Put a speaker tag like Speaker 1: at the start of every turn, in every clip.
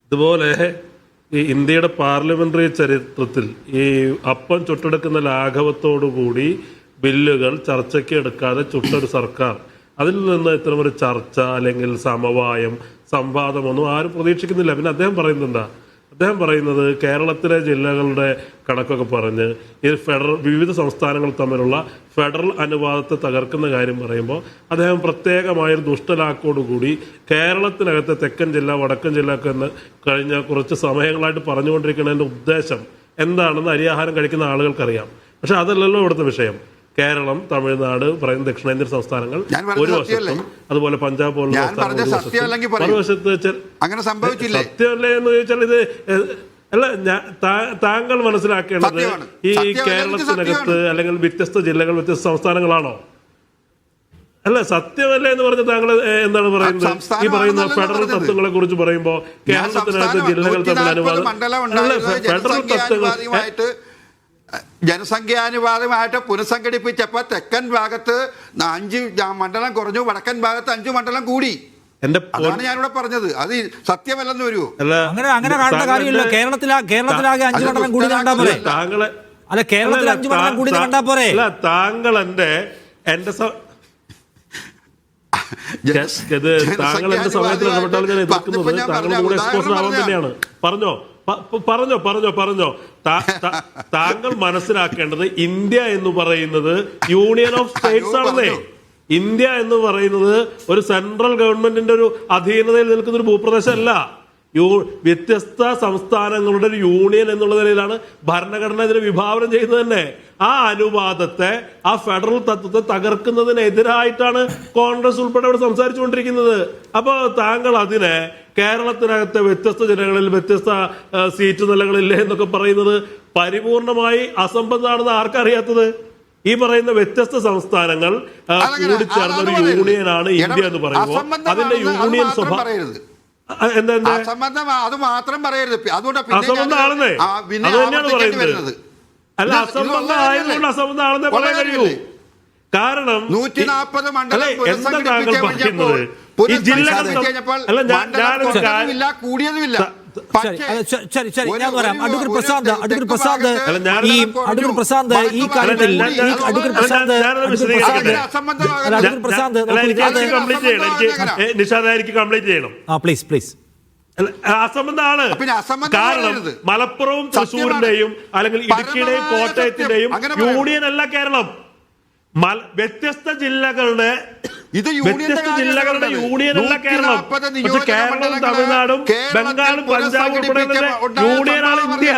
Speaker 1: ഇതുപോലെ ഈ ഇന്ത്യയുടെ പാർലമെന്ററി ചരിത്രത്തിൽ ഈ അപ്പം ചുട്ടെടുക്കുന്ന ലാഘവത്തോടുകൂടി ബില്ലുകൾ ചർച്ചയ്ക്ക് എടുക്കാതെ ചുട്ടൊരു സർക്കാർ, അതിൽ നിന്ന് ഇത്തരമൊരു ചർച്ച അല്ലെങ്കിൽ സമവായം സംവാദമൊന്നും ആരും പ്രതീക്ഷിക്കുന്നില്ല. പിന്നെ അദ്ദേഹം പറയുന്നത് കേരളത്തിലെ ജില്ലകളുടെ കണക്കൊക്കെ പറഞ്ഞ് ഈ വിവിധ സംസ്ഥാനങ്ങൾ തമ്മിലുള്ള ഫെഡറൽ അനുവാദത്തെ തകർക്കുന്ന കാര്യം പറയുമ്പോൾ അദ്ദേഹം പ്രത്യേകമായൊരു ദുഷ്ടലാക്കോടുകൂടി കേരളത്തിനകത്തെ തെക്കൻ ജില്ല വടക്കൻ ജില്ല ഒക്കെ കഴിഞ്ഞ കുറച്ച് സമയങ്ങളായിട്ട് പറഞ്ഞുകൊണ്ടിരിക്കുന്നതിൻ്റെ ഉദ്ദേശം എന്താണെന്ന് അരിയാഹാരം കഴിക്കുന്ന ആളുകൾക്കറിയാം. പക്ഷെ അതല്ലല്ലോ ഇവിടുത്തെ വിഷയം. കേരളം, തമിഴ്നാട് പറയുന്ന ദക്ഷിണേന്ത്യൻ സംസ്ഥാനങ്ങൾ ഒരു വശത്തും അതുപോലെ പഞ്ചാബ് പോലുള്ള മറുവശത്ത്
Speaker 2: അങ്ങനെ സംഭവിച്ചില്ലേ?
Speaker 1: സത്യമല്ലേ എന്ന് ചോദിച്ചാൽ ഇത് അല്ല, താങ്കൾ മനസ്സിലാക്കേണ്ടത് ഈ കേരളത്തിനകത്ത് അല്ലെങ്കിൽ വ്യത്യസ്ത ജില്ലകൾ വ്യത്യസ്ത സംസ്ഥാനങ്ങളാണോ? അല്ല, സത്യമല്ലേ എന്ന് പറഞ്ഞ താങ്കൾ എന്താണ് പറയുന്നത്? ഈ പറയുന്ന ഫെഡറൽ തത്വങ്ങളെ കുറിച്ച് പറയുമ്പോൾ കേരളത്തിനകത്ത് ജില്ലകൾ തമ്മിൽ അനുവാദം ഫെഡറൽ തത്വങ്ങൾ
Speaker 2: ജനസംഖ്യാനുപാതമായിട്ട് പുനഃസംഘടിപ്പിച്ചപ്പോൾ തെക്കൻ ഭാഗത്ത് 5 മണ്ഡലം കുറഞ്ഞു, വടക്കൻ ഭാഗത്ത് 5 മണ്ഡലം കൂടി. അതാണ് ഞാനിവിടെ പറഞ്ഞത്. അത് സത്യമല്ലെന്ന് വരുമോ?
Speaker 3: അങ്ങനെ കാണേണ്ട കാര്യമില്ല. കേരളത്തിലാകെ 5 മണ്ഡലം കൂടി കണ്ടാ പോലെ. അല്ല, കേരളത്തിൽ 5 മണ്ഡലം കൂടി കണ്ടാ പോരെ?
Speaker 1: താങ്കൾ എന്റെ താങ്കൾ എന്റെ സമയത്തിൽ ഇടപെട്ടാലും ഞാൻ എതിർക്കുന്നത് താങ്കളുടെ കൂടെ എക്സ്പോസ് ആവാൻ തന്നെയാണ്. പറഞ്ഞോ. താങ്കൾ മനസ്സിലാക്കേണ്ടത് ഇന്ത്യ എന്ന് പറയുന്നത് യൂണിയൻ ഓഫ് സ്റ്റേറ്റ്സ് ആണെന്നേ. ഇന്ത്യ എന്ന് പറയുന്നത് ഒരു സെൻട്രൽ ഗവൺമെന്റിന്റെ ഒരു അധീനതയിൽ നിൽക്കുന്ന ഒരു ഭൂപ്രദേശമല്ല. വ്യത്യസ്ത സംസ്ഥാനങ്ങളുടെ ഒരു യൂണിയൻ എന്നുള്ള നിലയിലാണ് ഭരണഘടന ഇതിനെ വിഭാവനം ചെയ്യുന്നത് തന്നെ. ആ അനുവാദത്തെ, ആ ഫെഡറൽ തത്വത്തെ തകർക്കുന്നതിനെതിരായിട്ടാണ് കോൺഗ്രസ് ഉൾപ്പെടെ ഇവിടെ സംസാരിച്ചുകൊണ്ടിരിക്കുന്നത്. അപ്പോൾ താങ്കൾ അതിനെ കേരളത്തിനകത്തെ വ്യത്യസ്ത ജില്ലകളിൽ വ്യത്യസ്ത സീറ്റ് നിലകളില്ലേ എന്നൊക്കെ പറയുന്നത് പരിപൂർണമായി അസംബന്ധമാണെന്ന് ആർക്കറിയാത്തത്? ഈ പറയുന്ന വ്യത്യസ്ത സംസ്ഥാനങ്ങൾ കൂടിച്ചേർന്ന ഒരു യൂണിയനാണ് ഇന്ത്യ എന്ന് പറയുമ്പോൾ അതിന്റെ യൂണിയൻ സ്വഭാവം
Speaker 2: അത് മാത്രം പറയരുത്.
Speaker 1: അസംബന്ധമാണെന്നേ, അത് തന്നെയാണ് പറയുന്നത്. അല്ല, അസംബന്ധമായതുകൊണ്ട് അസംബന്ധമാണെന്നേ പറയാൻ കഴിയൂ. കാരണം
Speaker 2: 140 മണ്ഡലം
Speaker 1: എന്താ താങ്കൾ പറയുന്നത്? ഈ ജില്ലകൾ
Speaker 2: കൂടിയതുമില്ല.
Speaker 3: ഞാൻ പറയാം. അഡ്വക്കേറ്റ് പ്രശാന്ത് ഈ കാര്യത്തിൽ പ്ലീസ്
Speaker 1: അസംബന്ധമാണ്. കാരണം മലപ്പുറവും തൃശ്ശൂരിന്റെയും അല്ലെങ്കിൽ ഇടുക്കിയുടെയും കോട്ടയത്തിന്റെയും യൂണിയൻ അല്ല കേരളം. വ്യത്യസ്ത ജില്ലകളുടെ യൂണിയൻ അല്ല കേരളം. പക്ഷെ കേരളവും തമിഴ്നാടും ബംഗാളും പഞ്ചാബും ഉൾപ്പെടെ യൂണിയനാണ് ഇന്ത്യ.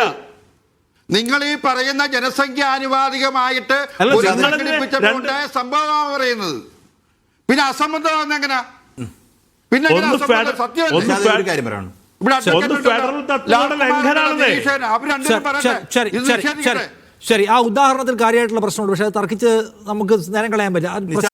Speaker 2: നിങ്ങൾ ഈ പറയുന്ന ജനസംഖ്യാനുപാതികമായിട്ട് സംഭവമാണ് പറയുന്നത്. പിന്നെ അസംബന്ധമാണെന്ന് എങ്ങനെ? പിന്നെ
Speaker 3: ശരി, ആ ഉദാഹരണത്തിൽ കാര്യമായിട്ടുള്ള പ്രശ്നമുണ്ട്. പക്ഷെ അത് തർക്കിച്ച് നമുക്ക് നേരം കളയാൻ പറ്റില്ല.